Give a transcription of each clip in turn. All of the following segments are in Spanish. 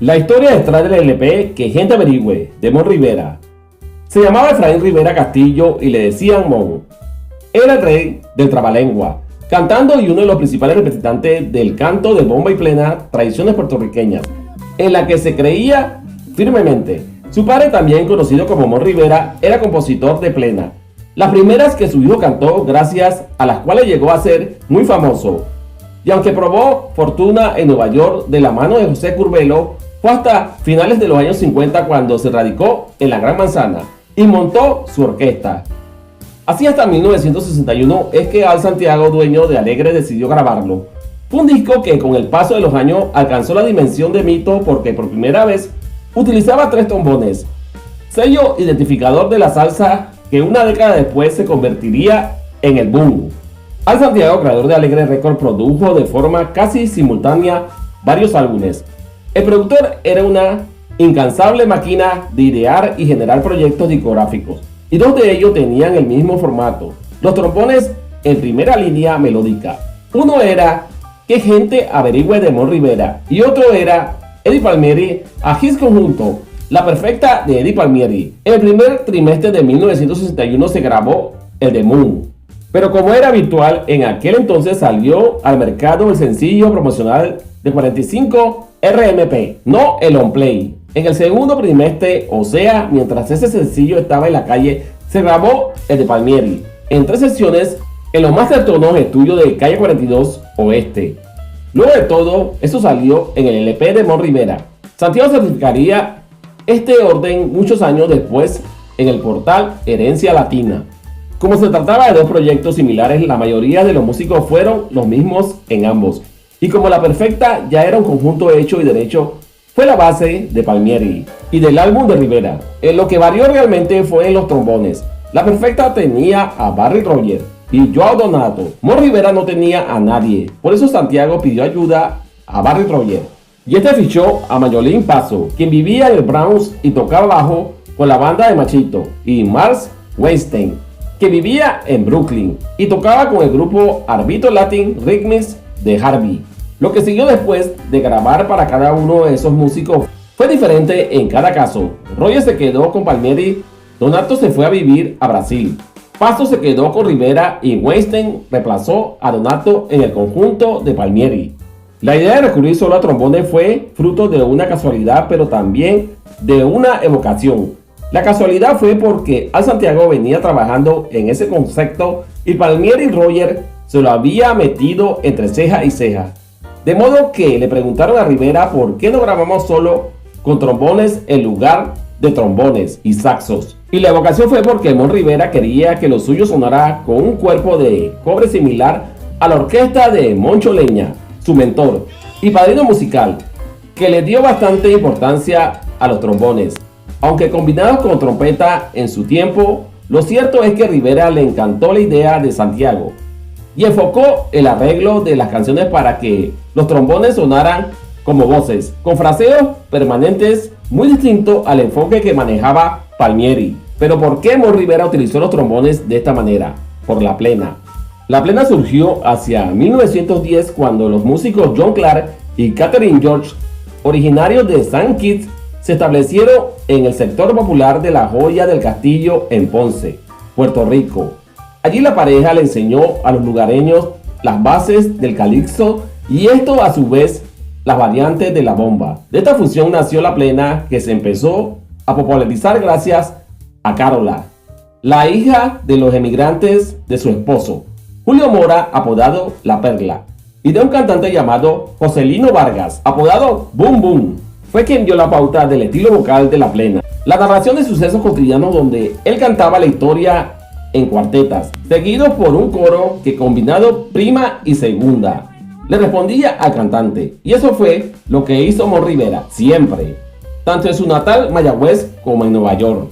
La historia detrás del LP Que Gente Averigüe, de Mon Rivera. Se llamaba Efraín Rivera Castillo y le decían Mon. Era el rey del trabalengua, cantando y uno de los principales representantes del canto de bomba y plena, tradiciones puertorriqueñas, en la que se creía firmemente. Su padre, también conocido como Mon Rivera, era compositor de plena, las primeras que su hijo cantó, gracias a las cuales llegó a ser muy famoso. Y aunque probó fortuna en Nueva York de la mano de José Curbelo, fue hasta finales de los años 50 cuando se radicó en la Gran Manzana y montó su orquesta. Así hasta 1961 es que Al Santiago, dueño de Alegre, decidió grabarlo. Fue un disco que con el paso de los años alcanzó la dimensión de mito porque por primera vez utilizaba 3 trombones, sello identificador de la salsa que una década después se convertiría en el boom. Al Santiago, creador de Alegre Record, produjo de forma casi simultánea varios álbumes. El productor era una incansable máquina de idear y generar proyectos discográficos, y 2 de ellos tenían el mismo formato, los trombones en primera línea melódica. Uno era Que Gente Averigüe, de Mon Rivera, y otro era Eddie Palmieri a His Conjunto, La Perfecta, de Eddie Palmieri. En el primer trimestre de 1961 se grabó el de Moon, pero como era habitual en aquel entonces, salió al mercado el sencillo promocional de 45 RMP, no el on play. En el segundo trimestre, o sea, mientras ese sencillo estaba en la calle, se grabó el de Palmieri, en 3 sesiones en los Master Tonos Estudio de Calle 42 Oeste. Luego de todo, eso salió en el LP de Mon Rivera. Santiago certificaría este orden muchos años después en el portal Herencia Latina. Como se trataba de 2 proyectos similares, la mayoría de los músicos fueron los mismos en ambos. Y como La Perfecta ya era un conjunto hecho y derecho, fue la base de Palmieri y del álbum de Rivera. En lo que varió realmente fue en los trombones. La Perfecta tenía a Barry Rogers y Joao Donato. Mon Rivera no tenía a nadie, por eso Santiago pidió ayuda a Barry Rogers. Y este fichó a Mayolín Paso, quien vivía en el Bronx y tocaba bajo con la banda de Machito, y Mars Weinstein, que vivía en Brooklyn y tocaba con el grupo Arbitro Latin Rhythms de Harvey. Lo que siguió después de grabar para cada uno de esos músicos fue diferente en cada caso. Rogers se quedó con Palmieri, Donato se fue a vivir a Brasil, Paso se quedó con Rivera y Weinstein reemplazó a Donato en el conjunto de Palmieri. La idea de recurrir solo a trombones fue fruto de una casualidad, pero también de una evocación. La casualidad fue porque Al Santiago venía trabajando en ese concepto y Palmieri y Rogers se lo había metido entre ceja y ceja. De modo que le preguntaron a Rivera por qué no grabamos solo con trombones en lugar de trombones y saxos. Y la evocación fue porque Mon Rivera quería que lo suyo sonara con un cuerpo de cobre similar a la orquesta de Moncho Leña, su mentor y padrino musical, que le dio bastante importancia a los trombones. Aunque combinados con trompeta en su tiempo, lo cierto es que Rivera le encantó la idea de Santiago y enfocó el arreglo de las canciones para que los trombones sonaran como voces, con fraseos permanentes muy distinto al enfoque que manejaba Palmieri. Pero ¿por qué Mon Rivera utilizó los trombones de esta manera? Por la plena. La plena surgió hacia 1910 cuando los músicos John Clark y Catherine George, originarios de St. Kitts, se establecieron en el sector popular de La Joya del Castillo en Ponce, Puerto Rico. Allí la pareja le enseñó a los lugareños las bases del calipso y esto a su vez las variantes de la bomba. De esta fusión nació la plena, que se empezó a popularizar gracias a Carola, la hija de los emigrantes de su esposo, Julio Mora, apodado La Perla, y de un cantante llamado Joselino Vargas, apodado Boom Boom. Fue quien dio la pauta del estilo vocal de la plena. La narración de sucesos cotidianos donde él cantaba la historia en cuartetas, seguido por un coro que combinado prima y segunda le respondía al cantante, y eso fue lo que hizo Mon Rivera siempre, tanto en su natal Mayagüez como en Nueva York.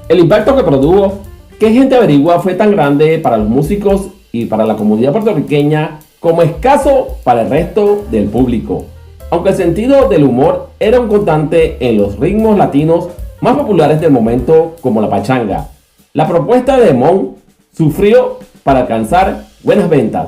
El impacto que produjo Que Gente Averigua fue tan grande para los músicos y para la comunidad puertorriqueña como escaso para el resto del público, aunque el sentido del humor era un constante en los ritmos latinos más populares del momento, como la pachanga. La propuesta de Mon sufrió para alcanzar buenas ventas.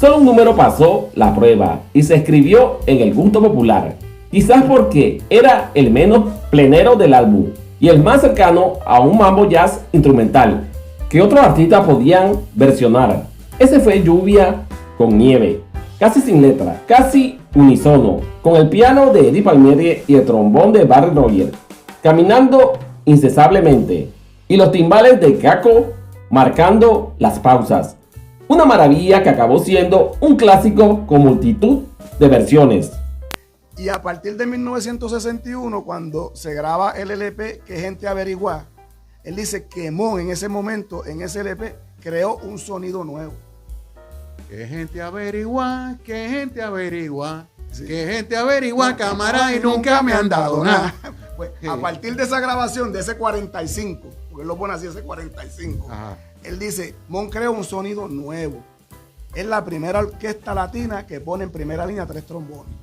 Solo un número pasó la prueba y se escribió en el gusto popular. quizás porque era el menos plenero del álbum y el más cercano a un mambo jazz instrumental que otros artistas podían versionar. Ese fue Lluvia con Nieve, casi sin letra, casi unísono, con el piano de Eddie Palmieri y el trombón de Barry Rogers, caminando incesablemente, y los timbales de Caco marcando las pausas. Una maravilla que acabó siendo un clásico con multitud de versiones. Y a partir de 1961, cuando se graba el LP Que Gente Averigua, él dice que Mon en ese momento, en ese LP, creó un sonido nuevo. Que gente averigua, que gente averigua, sí. Que gente averigua, cámara, y nunca me han dado nada. Pues, a partir de esa grabación, de ese 45, porque él lo pone así, ese 45, ajá, él dice, Mon creó un sonido nuevo. Es la primera orquesta latina que pone en primera línea 3 trombones.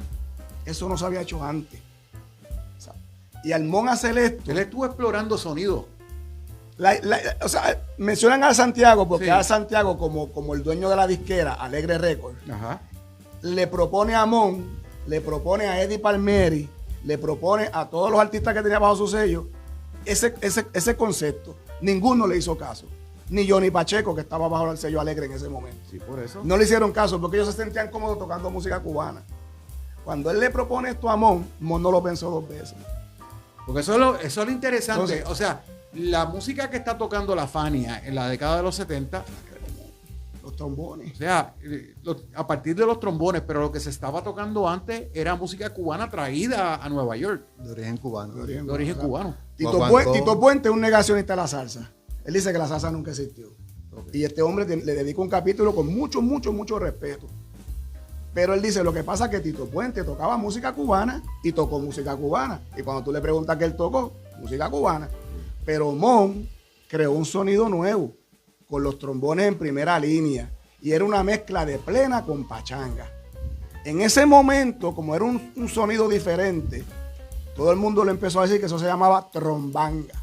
Eso no se había hecho antes. Y al Mon hacer esto... Él estuvo explorando sonidos. O sea, mencionan a Santiago porque sí, a Santiago como el dueño de la disquera, Alegre Records, ajá, le propone a Mon, le propone a Eddie Palmieri, le propone a todos los artistas que tenía bajo su sello ese concepto. Ninguno le hizo caso. Ni Johnny Pacheco, que estaba bajo el sello Alegre en ese momento. Sí, por eso. No le hicieron caso porque ellos se sentían cómodos tocando música cubana. Cuando él le propone esto a Mon no lo pensó 2 veces. Porque eso es lo interesante. Entonces, o sea, la música que está tocando la Fania en la década de los 70, los trombones. O sea, a partir de los trombones, pero lo que se estaba tocando antes era música cubana traída a Nueva York. De origen cubano. De origen cubano. Tito Puente es un negacionista de la salsa. Él dice que la salsa nunca existió. Okay. Y este hombre le dedica un capítulo con mucho respeto. Pero él dice, lo que pasa es que Tito Puente tocaba música cubana y tocó música cubana. Y cuando tú le preguntas qué él tocó, música cubana. Pero Mon creó un sonido nuevo, con los trombones en primera línea. Y era una mezcla de plena con pachanga. En ese momento, como era un sonido diferente, todo el mundo le empezó a decir que eso se llamaba trombanga.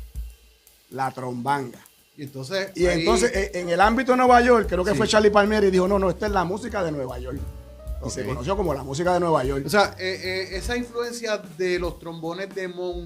La trombanga. Y entonces en el ámbito de Nueva York, creo que sí, fue Charlie Palmieri y dijo, no, esta es la música de Nueva York. Y se conoció como la música de Nueva York. O sea, esa influencia de los trombones de Mon,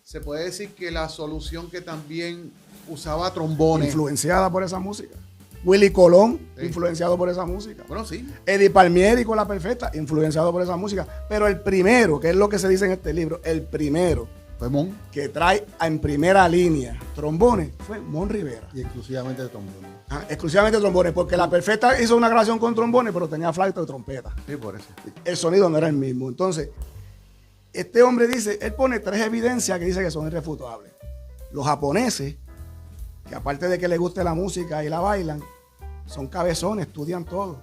se puede decir que la solución que también usaba trombones. Influenciada por esa música. Willy Colón, sí, influenciado por esa música. Bueno, sí. Eddie Palmieri con La Perfecta, influenciado por esa música. Pero el primero, que es lo que se dice en este libro, el primero fue Mon, que trae en primera línea trombones, fue Mon Rivera. Y exclusivamente de trombones. Exclusivamente trombones, porque La Perfecta hizo una grabación con trombones, pero tenía flauta de trompeta. Sí, por eso. El sonido no era el mismo. Entonces, este hombre dice, él pone 3 evidencias que dice que son irrefutables. Los japoneses, que aparte de que les guste la música y la bailan, son cabezones, estudian todo.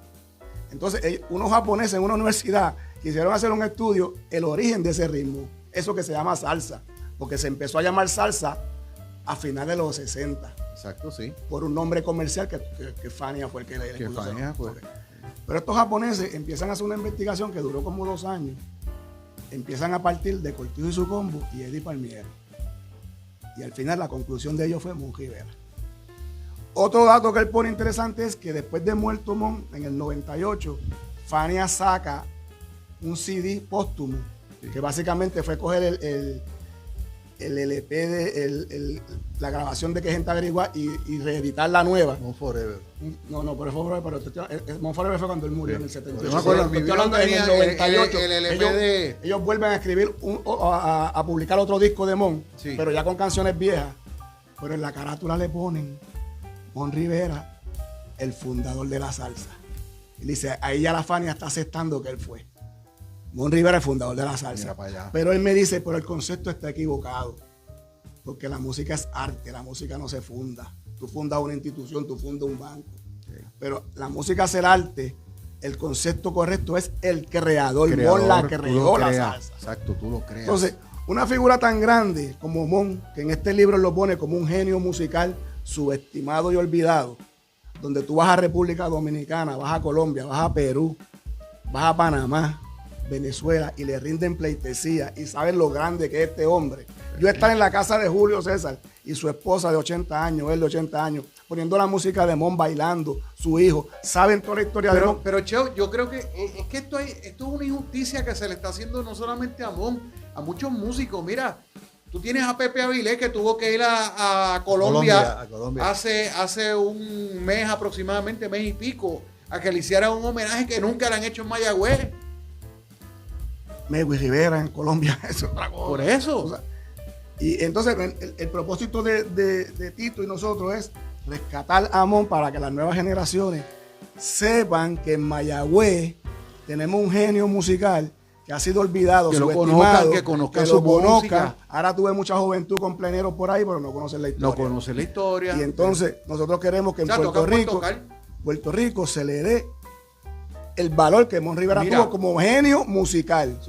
Entonces, unos japoneses en una universidad quisieron hacer un estudio, el origen de ese ritmo, eso que se llama salsa, porque se empezó a llamar salsa a finales de los 60. Exacto, sí. Por un nombre comercial que Fania fue el que le puso. Fania fue. Pero estos japoneses empiezan a hacer una investigación que duró como 2 años. Empiezan a partir de Cortijo y su combo y Eddie Palmieri. Y al final la conclusión de ellos fue Mon Rivera. Otro dato que él pone interesante es que después de muerto Mon, en el 98, Fania saca un CD póstumo, sí, que básicamente fue coger el LP de la grabación de Que Gente Averigua y reeditar la nueva. Mon Forever. No, pero Mon Forever fue cuando él murió, sí, en el 78. Yo me acuerdo, estoy hablando en el 98. El LP ellos vuelven a escribir, a publicar otro disco de Mon, sí, pero ya con canciones viejas. Pero en la carátula le ponen Mon Rivera, el fundador de la salsa. Y dice, ahí ya la Fania está aceptando que él fue. Mon Rivera, el fundador de la salsa. Pero él me dice, pero el concepto está equivocado. Porque la música es arte, la música no se funda. Tú fundas una institución, tú fundas un banco. Sí. Pero la música es el arte. El concepto correcto es el creador. Mon la creó la salsa. Exacto, tú lo creas. Entonces, una figura tan grande como Mon, que en este libro lo pone como un genio musical subestimado y olvidado, donde tú vas a República Dominicana, vas a Colombia, vas a Perú, vas a Panamá, Venezuela y le rinden pleitesía y saben lo grande que es este hombre. Yo estar en la casa de Julio César y su esposa de 80 años, él de 80 años, poniendo la música de Mon, bailando, su hijo, saben toda la historia de Mon. Pero Cheo, yo creo que es que esto es una injusticia que se le está haciendo no solamente a Mon, a muchos músicos. Mira, tú tienes a Pepe Avilés que tuvo que ir a Colombia, A Colombia. hace un mes aproximadamente, mes y pico, a que le hicieran un homenaje que nunca le han hecho en Mayagüez. Megui Rivera en Colombia, eso es otra cosa. Por eso. O sea, y entonces el propósito de Tito y nosotros es rescatar a Mon para que las nuevas generaciones sepan que en Mayagüez tenemos un genio musical que ha sido olvidado, Que lo subestimado, conozcan, que conozcan que su lo conozcan. música. Ahora tuve mucha juventud con pleneros por ahí, pero no conocen la historia. No conoce la historia. Y entonces nosotros queremos que en O sea, Puerto toca por Rico, tocar. Puerto Rico se le dé el valor que Mon Rivera Mira. tuvo como genio musical.